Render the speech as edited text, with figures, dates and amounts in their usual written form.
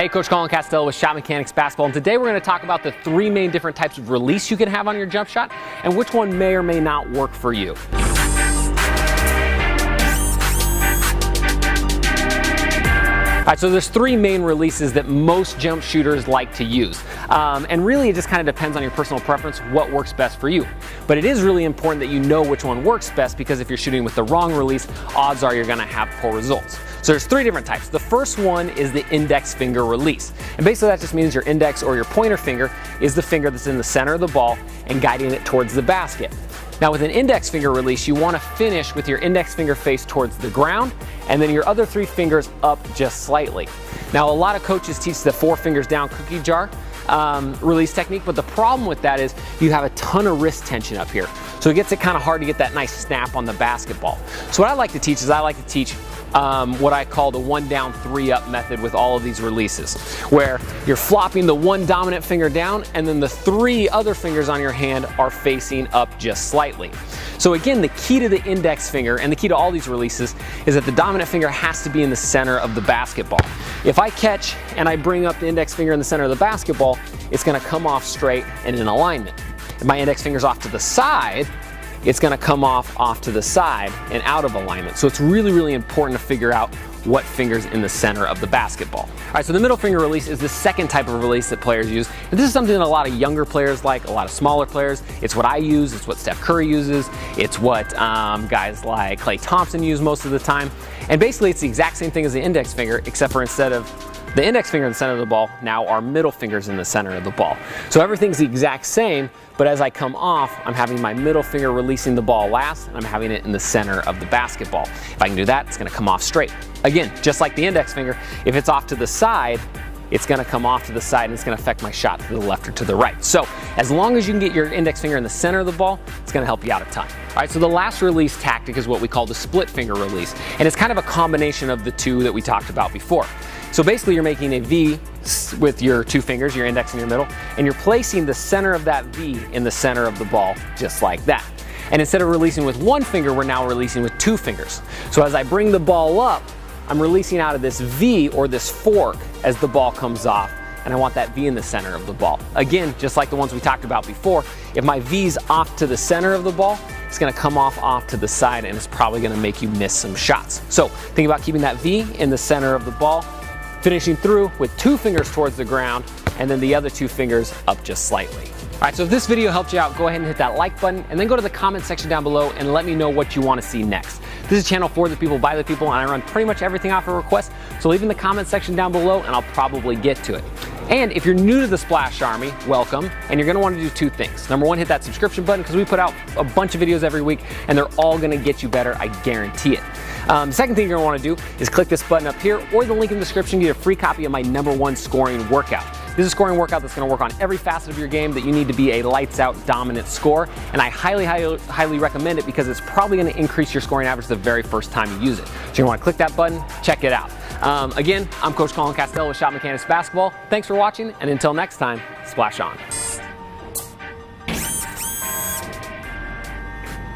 Hey, Coach Colin Castello with Shot Mechanics Basketball, and today we're going to talk about the three main different types of release you can have on your jump shot and which one may or may not work for you. All right, so there's three main releases that most jump shooters like to use. And really it just kind of depends on your personal preference what works best for you. But it is really important that you know which one works best, because if you're shooting with the wrong release, odds are you're gonna have poor results. So there's three different types. The first one is the index finger release. And basically that just means your index or your pointer finger is the finger that's in the center of the ball and guiding it towards the basket. Now with an index finger release, you want to finish with your index finger face towards the ground and then your other three fingers up just slightly. Now a lot of coaches teach the 4 fingers down cookie jar release technique, but the problem with that is you have a ton of wrist tension up here. So it gets it kind of hard to get that nice snap on the basketball. So what I like to teach is what I call the 1 down 3 up method with all of these releases, where you're flopping the 1 dominant finger down and then the 3 other fingers on your hand are facing up just slightly. So again, the key to the index finger and the key to all these releases is that the dominant finger has to be in the center of the basketball. If I catch and I bring up the index finger in the center of the basketball, it's going to come off straight and in alignment. If my index finger's off to the side, it's going to come off to the side and out of alignment. So it's really, really important to figure out what finger's in the center of the basketball. All right, so the middle finger release is the second type of release that players use. And this is something that a lot of younger players like, a lot of smaller players. It's what I use, it's what Steph Curry uses, it's what guys like Klay Thompson use most of the time. And basically it's the exact same thing as the index finger, except for instead of the index finger in the center of the ball, now our middle finger's in the center of the ball. So everything's the exact same, but as I come off, I'm having my middle finger releasing the ball last, and I'm having it in the center of the basketball. If I can do that, it's gonna come off straight. Again, just like the index finger, if it's off to the side, it's gonna come off to the side and it's gonna affect my shot to the left or to the right. So as long as you can get your index finger in the center of the ball, it's gonna help you out a ton. All right, so the last release tactic is what we call the split finger release. And it's kind of a combination of the two that we talked about before. So basically you're making a V with your 2 fingers, your index and your middle, and you're placing the center of that V in the center of the ball, just like that. And instead of releasing with 1 finger, we're now releasing with 2 fingers. So as I bring the ball up, I'm releasing out of this V or this fork as the ball comes off, and I want that V in the center of the ball. Again, just like the ones we talked about before, if my V's off to the center of the ball, it's gonna come off to the side, and it's probably gonna make you miss some shots. So think about keeping that V in the center of the ball, finishing through with 2 fingers towards the ground, and then the other 2 fingers up just slightly. All right, so if this video helped you out, go ahead and hit that like button, and then go to the comment section down below and let me know what you want to see next. This is a channel for the people, by the people, and I run pretty much everything off a request, so leave in the comment section down below and I'll probably get to it. And if you're new to the Splash Army, welcome, and you're gonna wanna do 2 things. Number 1, hit that subscription button, because we put out a bunch of videos every week, and they're all gonna get you better, I guarantee it. Second thing you're gonna wanna do is click this button up here or the link in the description to get a free copy of my #1 scoring workout. This is a scoring workout that's gonna work on every facet of your game that you need to be a lights out dominant scorer, and I highly recommend it because it's probably gonna increase your scoring average the very first time you use it. So you're gonna wanna click that button, check it out. Again, I'm Coach Colin Castello with Shot Mechanics Basketball. Thanks for watching, and until next time, splash on.